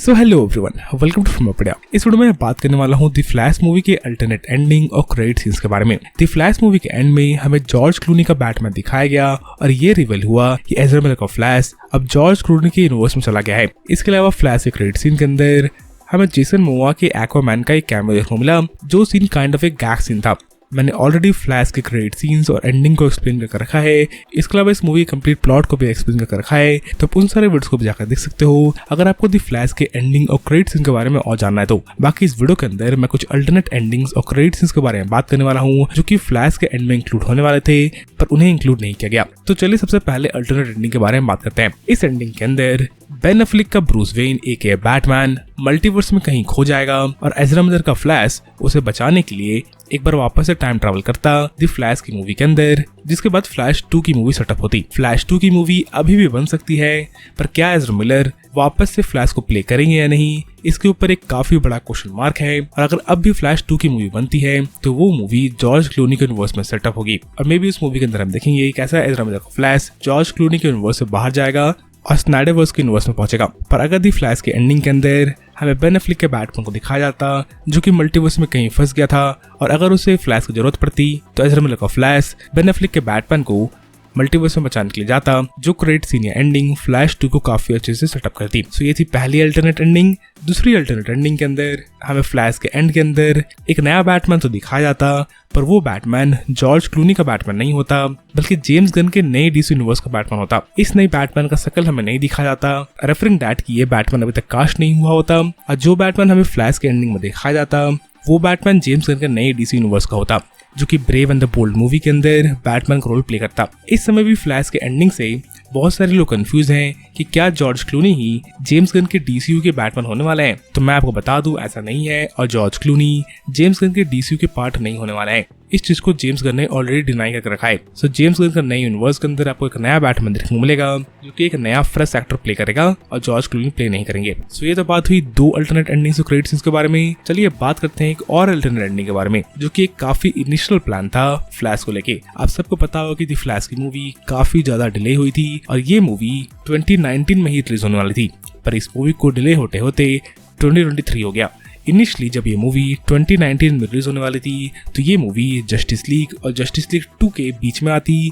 So hello everyone, welcome to Filmopedia. इस video में मैं बात करने वाला हूँ द फ्लैश मूवी के अल्टरनेट एंडिंग और क्रेडिट सीन्स के बारे में। द फ्लैश मूवी के एंड में हमें जॉर्ज क्लूनी का बैटमैन दिखाया गया और ये रिवील हुआ कि एज़रा मिलर का फ्लैश अब जॉर्ज क्लूनी के यूनिवर्स में चला गया है। इसके अलावा फ्लैश के क्रेडिट सीन के अंदर हमें जेसन मोमोआ के एक्वामैन का एक कैमियो देखने को मिला, जो सीन काइंड ऑफ एक गैग सीन था। मैंने ऑलरेडी फ्लैश के क्रेडिट सीन्स और एंडिंग को एक्सप्लेन करके रखा है। इसके अलावा इस मूवी कंप्लीट प्लॉट को भी एक्सप्लेन करके रखा है, तो उन सारे वीडियोस को भी जाकर देख सकते हो अगर आपको द फ्लैश के एंडिंग और क्रेडिट सीन के बारे में और जानना है तो। बाकी इस वीडियो के अंदर मैं कुछ अल्टरनेट एंडिंग्स और क्रेडिट सीन्स के बारे में बात करने वाला हूँ, जो कि फ्लैश के एंड में इंक्लूड होने वाले थे पर उन्हें इंक्लूड नहीं किया गया। तो चलिए सबसे पहले अल्टरनेट एंडिंग के बारे में बात करते हैं। इस एंडिंग के अंदर बेन एफ्लेक का ब्रूस वेन एके बैटमैन मल्टीवर्स में कहीं खो जाएगा और एज़रा मिलर का फ्लैश उसे बचाने के लिए एक बार वापस से टाइम ट्रैवल करता द फ्लैश की मूवी के अंदर, जिसके बाद फ्लैश 2 की मूवी सेटअप होती। फ्लैश 2 की मूवी अभी भी बन सकती है, पर क्या एज़रा मिलर वापस से फ्लैश को प्ले करेंगे या नहीं, इसके ऊपर एक काफी बड़ा क्वेश्चन मार्क है। और अगर अब भी फ्लैश 2 की मूवी बनती है तो वो मूवी जॉर्ज क्लूनी के यूनिवर्स में सेटअप होगी और मे बी उस मूवी के अंदर हम देखेंगे कैसा एज़रा मिलर का फ्लैश जॉर्ज क्लूनी के यूनिवर्स से बाहर जाएगा और स्नाइडरवर्स के यूनिवर्स में पहुंचेगा। पर अगर दी फ्लैश के एंडिंग के अंदर हमें बेन एफ्लेक के बैटमैन को दिखाया जाता जो कि मल्टीवर्स में कहीं फंस गया था, और अगर उसे फ्लैश की जरूरत पड़ती तो एज़रा मिलर का फ्लैश बेन एफ्लेक के बैटमैन को मल्टीवर्स में बचाने के लिए जाता, जो क्रेडिट सीन या एंडिंग फ्लैश 2 को काफी अच्छे से सेटअप करती। सो ये थी पहली अल्टरनेट एंडिंग। दूसरी अल्टरनेट एंडिंग के अंदर हमें फ्लैश के एंड के अंदर एक नया बैटमैन तो दिखाया जाता, पर वो बैटमैन जॉर्ज क्लूनी का बैटमैन नहीं होता, बल्कि जेम्स गन के नए डीसी यूनिवर्स का बैटमैन होता। इस नई बैटमैन का शकल हमें नहीं दिखाया जाता, रेफरिंग दैट कि ये बैटमैन अभी तक कास्ट नहीं हुआ होता, और जो बैटमैन हमें फ्लैश के एंडिंग में दिखाया जाता वो बैटमैन जेम्स गन के नए डीसी यूनिवर्स का होता, जो कि brave and the bold movie के अंदर बैटमैन का रोल प्ले करता। इस समय भी फ्लैश के एंडिंग से बहुत सारे लोग कंफ्यूज हैं कि क्या जॉर्ज क्लूनी ही जेम्स गन के डीसीयू के बैटमैन होने वाले हैं। तो मैं आपको बता दूं ऐसा नहीं है, और जॉर्ज क्लूनी जेम्स गन के डीसीयू के पार्ट नहीं होने वाला है। इस चीज को जेम्स गन ने ऑलरेडी डिनाई करके रखा है। सो जेम्स गन का नए यूनिवर्स के अंदर आपको एक नया बैटमैन देखने को मिलेगा, जो कि एक नया फ्रेश एक्टर प्ले करेगा और जॉर्ज क्लूनी प्ले नहीं करेंगे। सो ये तो बात हुई 2 अल्टरनेट एंडिंग्स और क्रेडिट सीन्स के बारे में। चलिए बात करते हैं एक और अल्टरनेट एंडिंग के बारे में, जो कि एक काफी इनिशियल प्लान था फ्लैश को लेके। आप सबको पता होगा कि दी फ्लैश की मूवी काफी ज्यादा डिले हुई थी और ये मूवी 2019 में ही रिलीज होने वाली थी, पर इस मूवी को डिले होते होते 2023 हो गया। इनिशियली जब ये मूवी 2019 में रिलीज होने वाली थी तो ये मूवी जस्टिस लीग और जस्टिस लीग 2 के बीच में आती,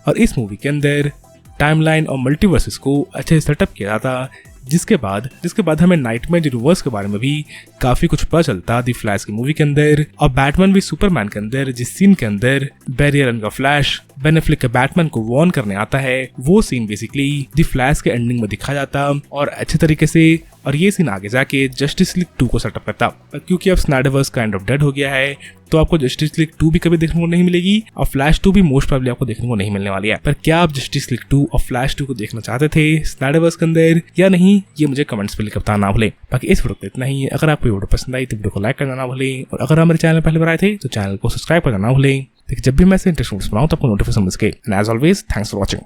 और इस मूवी के अंदर टाइमलाइन और मल्टीवर्सेस को अच्छे से सेटअप किया जाता, जिसके बाद हमें नाइटमेयर यूनिवर्स के बारे में भी काफी कुछ पता चलता दी फ्लैश की मूवी के अंदर। और बैटमैन भी सुपरमैन के अंदर जिस सीन के अंदर बैरी एलन का फ्लैश बेन एफ्लेक के बैटमैन को वॉर्न करने आता है, वो सीन बेसिकली दी फ्लैश के एंडिंग में दिखाया जाता और अच्छे तरीके से, और ये सीन आगे जाके जस्टिस लीग 2 को सेटअप करता। क्योंकि अब स्नाइडरवर्स काइंड ऑफ डेड हो गया है तो आपको जस्टिस लीग 2 भी कभी देखने को नहीं मिलेगी और फ्लैश 2 भी मोस्ट प्रोबेबली आपको देखने को नहीं मिलने वाली है। पर क्या आप जस्टिस लीग 2 और फ्लैश 2 को देखना चाहते थे स्नाइडरवर्स के अंदर या नहीं, ये मुझे कमेंट्स में लिख बताना ना भूलें। बाकी इस वीडियो को इतना ही। अगर आपको वीडियो पसंद आई तो वीडियो को लाइक करना ना भूलें, और अगर हमारे चैनल पहले बार आए थे तो चैनल को सब्सक्राइब करना ना भूलें, ताकि जब भी मैं ऐसे इंटरेस्टिंग वीडियोस बनाऊं तो आपको नोटिफिकेशन मिल सके। And as always thanks for watching.